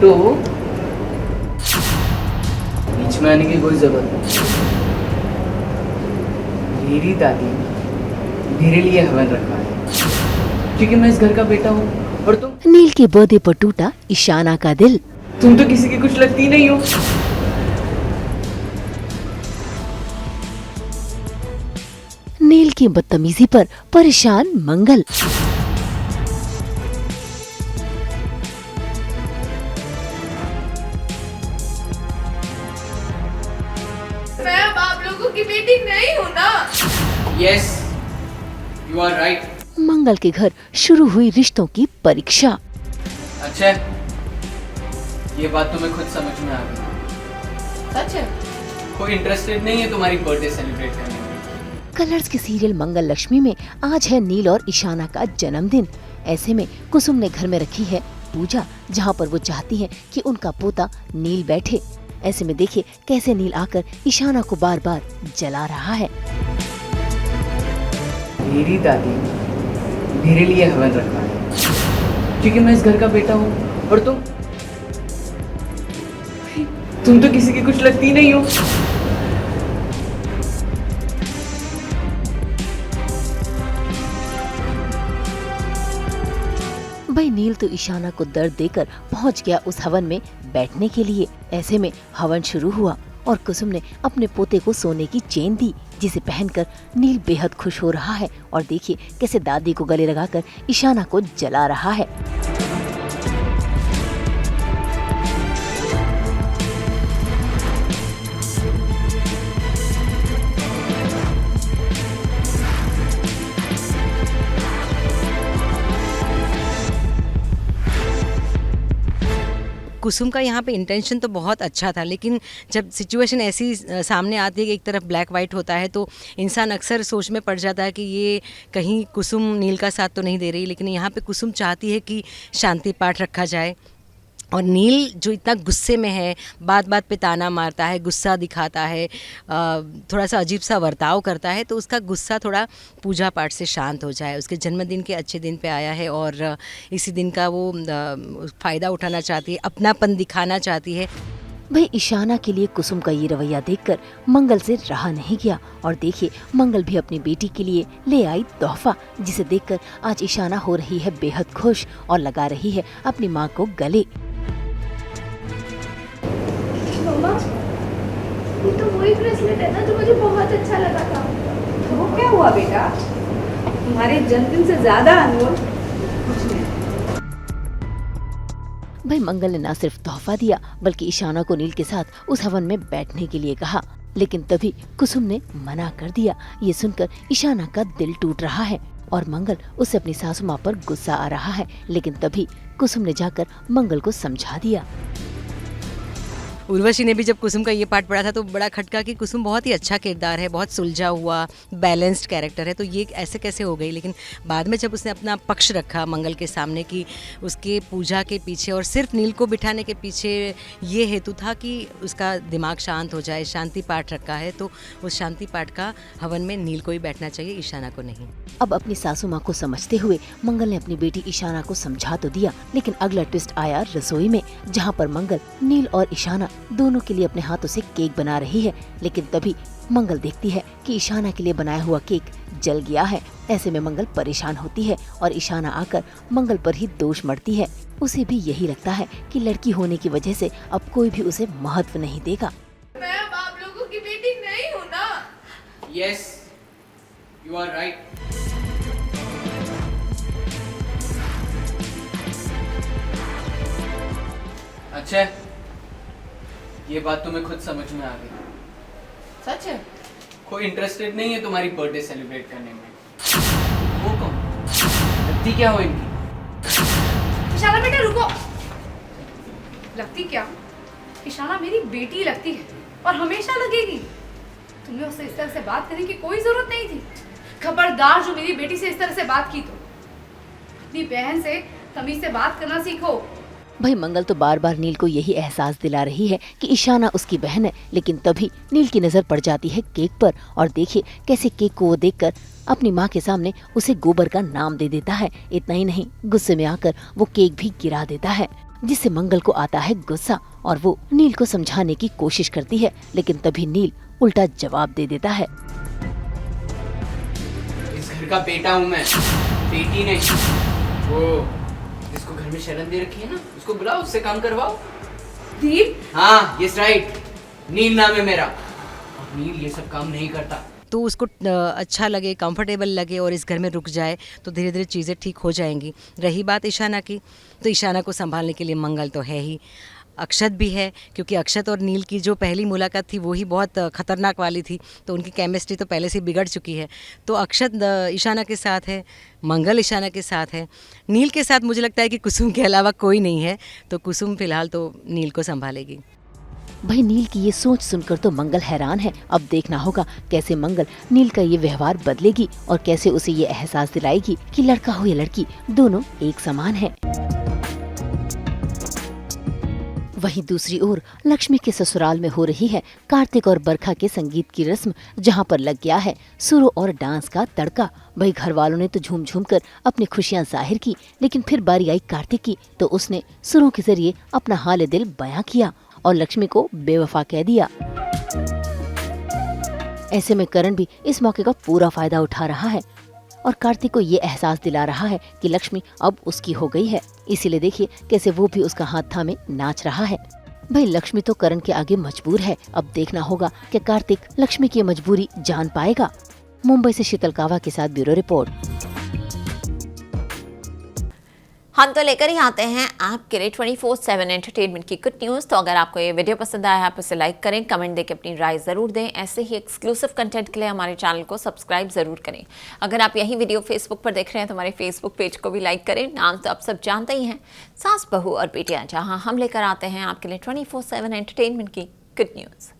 तो बीच में आने की कोई जरूरत नहीं। मेरी दादी ने मेरे लिए हवन रखा है क्योंकि मैं इस घर का बेटा हूँ और तुम। नील के बर्थडे पर टूटा ईशाना का दिल। तुम तो किसी की कुछ लगती नहीं हो। नील की बदतमीजी पर परेशान मंगल। मैं अब आप लोगों की बेटी नहीं हूँ ना। Yes, you are right. मंगल के घर शुरू हुई रिश्तों की परीक्षा। अच्छा, ये बात तुम्हें खुद समझ में आ गई। सच है? कोई इंटरेस्टेड नहीं है तुम्हारी बर्थडे सेलिब्रेट करने में। कलर्स के सीरियल मंगल लक्ष्मी में आज है नील और ईशाना का जन्मदिन। ऐसे में कुसुम ने घर में रखी है पूजा, जहाँ पर वो चाहती है कि उनका पोता नील बैठे। ऐसे में देखिए कैसे नील आकर ईशाना को बार बार जला रहा है। मेरी दादी ने मेरे लिए हवन रखा है क्योंकि मैं इस घर का बेटा हूँ और तुम तो किसी की कुछ लगती नहीं हो। भाई नील तो ईशाना को दर्द देकर पहुंच गया उस हवन में बैठने के लिए। ऐसे में हवन शुरू हुआ और कुसुम ने अपने पोते को सोने की चेन दी, जिसे पहनकर नील बेहद खुश हो रहा है। और देखिए कैसे दादी को गले लगाकर ईशाना को जला रहा है। कुसुम का यहाँ पे इंटेंशन तो बहुत अच्छा था, लेकिन जब सिचुएशन ऐसी सामने आती है कि एक तरफ ब्लैक वाइट होता है तो इंसान अक्सर सोच में पड़ जाता है कि ये कहीं कुसुम नील का साथ तो नहीं दे रही। लेकिन यहाँ पे कुसुम चाहती है कि शांति पाठ रखा जाए और नील जो इतना गुस्से में है, बात बात पे ताना मारता है, गुस्सा दिखाता है, थोड़ा सा अजीब सा बर्ताव करता है, तो उसका गुस्सा थोड़ा पूजा पाठ से शांत हो जाए। उसके जन्मदिन के अच्छे दिन पे आया है और इसी दिन का वो फ़ायदा उठाना चाहती है, अपनापन दिखाना चाहती है। भाई ईशाना के लिए कुसुम का ये रवैया देखकर मंगल से रहा नहीं गया। और देखिए मंगल भी अपनी बेटी के लिए ले आई तोहफा, जिसे देखकर आज ईशाना हो रही है बेहद खुश और लगा रही है अपनी माँ को गले। मम्मा, ये तो वही ब्रेसलेट है ना जो मुझे बहुत अच्छा लगा था। तो वो क्या हुआ बेटा? तुम्हारे जन्मदिन से ज्यादा अनमोल कुछ नहीं। भाई मंगल ने न सिर्फ तोहफा दिया बल्कि ईशाना को नील के साथ उस हवन में बैठने के लिए कहा, लेकिन तभी कुसुम ने मना कर दिया। ये सुनकर ईशाना का दिल टूट रहा है और मंगल उससे अपनी सासू माँ पर गुस्सा आ रहा है। लेकिन तभी कुसुम ने जाकर मंगल को समझा दिया। उर्वशी ने भी जब कुसुम का ये पार्ट पढ़ा था तो बड़ा खटका कि कुसुम बहुत ही अच्छा किरदार है, बहुत सुलझा हुआ बैलेंस्ड कैरेक्टर है, तो ये ऐसे कैसे हो गई। लेकिन बाद में जब उसने अपना पक्ष रखा मंगल के सामने कि उसके पूजा के पीछे और सिर्फ नील को बिठाने के पीछे ये हेतु था कि उसका दिमाग शांत हो जाए, शांति पाठ रखा है, तो उस शांति पाठ का हवन में नील को ही बैठना चाहिए, ईशाना को नहीं। अब अपनी सासू माँ को समझते हुए मंगल ने अपनी बेटी ईशाना को समझा तो दिया, लेकिन अगला ट्विस्ट आया रसोई में, जहाँ पर मंगल नील और ईशाना दोनों के लिए अपने हाथों से केक बना रही है। लेकिन तभी मंगल देखती है कि ईशाना के लिए बनाया हुआ केक जल गया है। ऐसे में मंगल परेशान होती है और ईशाना आकर मंगल पर ही दोष मढ़ती है। उसे भी यही लगता है कि लड़की होने की वजह से अब कोई भी उसे महत्व नहीं देगा। मैं अब आप लोगों की बेटी नहीं हूँ ना। Yes, you are right. अच्छा, ये बात तुम्हें खुद समझ में आ गई। सच है? कोई इंटरेस्टेड नहीं है तुम्हारी बर्थडे सेलिब्रेट करने में। वो कौन? लगती क्या हो इनकी? ईशाना बेटा रुको। लगती क्या? ईशाना मेरी बेटी लगती है और हमेशा लगेगी। तुम्हें उससे इस तरह से बात करने की कोई जरूरत नहीं थी। खबरदार जो मेरी बेटी से इस तरह से बात की तो अपनी बहन से तमीज से बात करना सीखो। भाई मंगल तो बार बार नील को यही एहसास दिला रही है कि ईशाना उसकी बहन है। लेकिन तभी नील की नजर पड़ जाती है केक पर और देखिए कैसे केक को वो देखकर अपनी माँ के सामने उसे गोबर का नाम दे देता है। इतना ही नहीं, गुस्से में आकर वो केक भी गिरा देता है। जिससे मंगल को आता है गुस्सा और वो नील को समझाने की कोशिश करती है, लेकिन तभी नील उल्टा जवाब दे देता है। इस घर का बेटा हूँ मैं, बेटी नहीं। वो जिसको घर में शरण दे रखी है ना, उसको बुलाओ, उससे काम करवाओ। नील, हाँ, यस राइट, नील नाम है मेरा। और नील ये सब काम नहीं करता। तो उसको अच्छा लगे, कंफर्टेबल लगे और इस घर में रुक जाए तो धीरे धीरे चीज़ें ठीक हो जाएंगी। रही बात ईशाना की, तो ईशाना को संभालने के लिए मंगल तो है ही, अक्षत भी है, क्योंकि अक्षत और नील की जो पहली मुलाकात थी वो ही बहुत ख़तरनाक वाली थी, तो उनकी केमिस्ट्री तो पहले से बिगड़ चुकी है। तो अक्षत ईशाना के साथ है, मंगल ईशाना के साथ है, नील के साथ मुझे लगता है कि कुसुम के अलावा कोई नहीं है, तो कुसुम फिलहाल तो नील को संभालेगी। भाई नील की ये सोच सुनकर तो मंगल हैरान है। अब देखना होगा कैसे मंगल नील का ये व्यवहार बदलेगी और कैसे उसे ये एहसास दिलाएगी कि लड़का हो या लड़की दोनों एक समान है। वहीं दूसरी ओर लक्ष्मी के ससुराल में हो रही है कार्तिक और बरखा के संगीत की रस्म, जहां पर लग गया है सुरों और डांस का तड़का। भाई घर वालों ने तो झूम झूम कर अपनी खुशियां जाहिर की, लेकिन फिर बारी आई कार्तिक की, तो उसने सुरों के जरिए अपना हाल दिल बयां किया और लक्ष्मी को बेवफा कह दिया। ऐसे में करण भी इस मौके का पूरा फायदा उठा रहा है और कार्तिक को ये एहसास दिला रहा है कि लक्ष्मी अब उसकी हो गई है। इसीलिए देखिए कैसे वो भी उसका हाथ थामे नाच रहा है। भाई लक्ष्मी तो करण के आगे मजबूर है। अब देखना होगा कि कार्तिक लक्ष्मी की मजबूरी जान पाएगा। मुंबई से शीतल कावा के साथ ब्यूरो रिपोर्ट। हम तो लेकर ही आते हैं आपके लिए 24/7 एंटरटेनमेंट की गुड न्यूज़। तो अगर आपको ये वीडियो पसंद आया है आप इसे लाइक करें, कमेंट देके अपनी राय ज़रूर दें। ऐसे ही एक्सक्लूसिव कंटेंट के लिए हमारे चैनल को सब्सक्राइब ज़रूर करें। अगर आप यही वीडियो फेसबुक पर देख रहे हैं तो हमारे फेसबुक पेज को भी लाइक करें। नाम तो आप सब जानते ही हैं, सास बहू और बेटियाँ, जहाँ हम लेकर आते हैं आपके लिए 24/7 एंटरटेनमेंट की गुड न्यूज़।